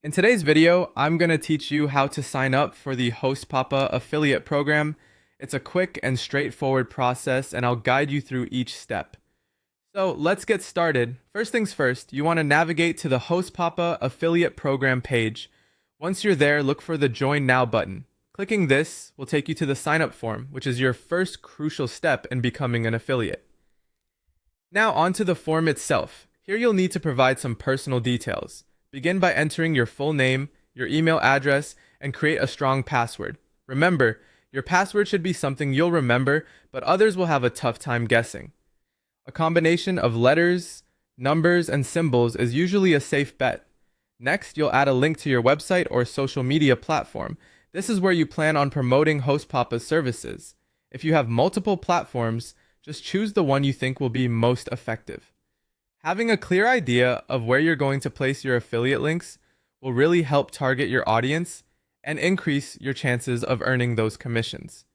In today's video, I'm going to teach you how to sign up for the HostPapa affiliate program. It's a quick and straightforward process, and I'll guide you through each step. So let's get started. First things first, you want to navigate to the HostPapa affiliate program page. Once you're there, look for the Join Now button. Clicking this will take you to the sign up form, which is your first crucial step in becoming an affiliate. Now onto the form itself. Here you'll need to provide some personal details. Begin by entering your full name, your email address, and create a strong password. Remember, your password should be something you'll remember, but others will have a tough time guessing. A combination of letters, numbers, and symbols is usually a safe bet. Next, you'll add a link to your website or social media platform. This is where you plan on promoting HostPapa's services. If you have multiple platforms, just choose the one you think will be most effective. Having a clear idea of where you're going to place your affiliate links will really help target your audience and increase your chances of earning those commissions.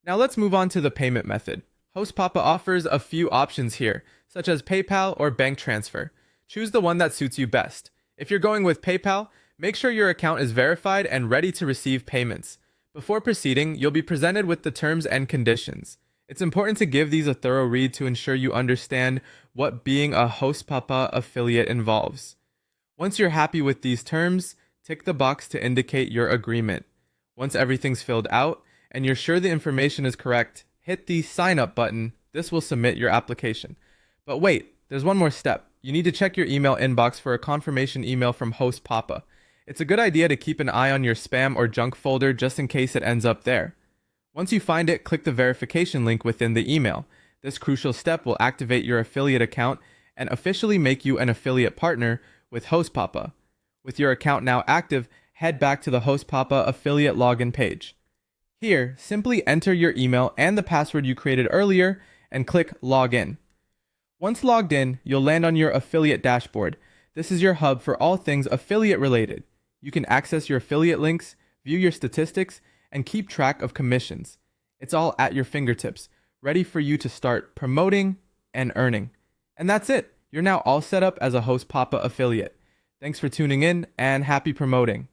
Now let's move on to the payment method. HostPapa offers a few options here, such as PayPal or bank transfer. Choose the one that suits you best. If you're going with PayPal, make sure your account is verified and ready to receive payments. Before proceeding, you'll be presented with the terms and conditions. It's important to give these a thorough read to ensure you understand what being a HostPapa affiliate involves. Once you're happy with these terms, tick the box to indicate your agreement. Once everything's filled out and you're sure the information is correct, hit the sign up button. This will submit your application. But wait, there's one more step. You need to check your email inbox for a confirmation email from HostPapa. It's a good idea to keep an eye on your spam or junk folder just in case it ends up there. Once you find it, click the verification link within the email. This crucial step will activate your affiliate account and officially make you an affiliate partner with HostPapa. With your account now active, head back to the HostPapa affiliate login page. Here, simply enter your email and the password you created earlier and click Login. Once logged in, you'll land on your affiliate dashboard. This is your hub for all things affiliate related. You can access your affiliate links, view your statistics, and keep track of commissions. It's all at your fingertips, ready for you to start promoting and earning. And that's it. You're now all set up as a HostPapa affiliate. Thanks for tuning in and happy promoting.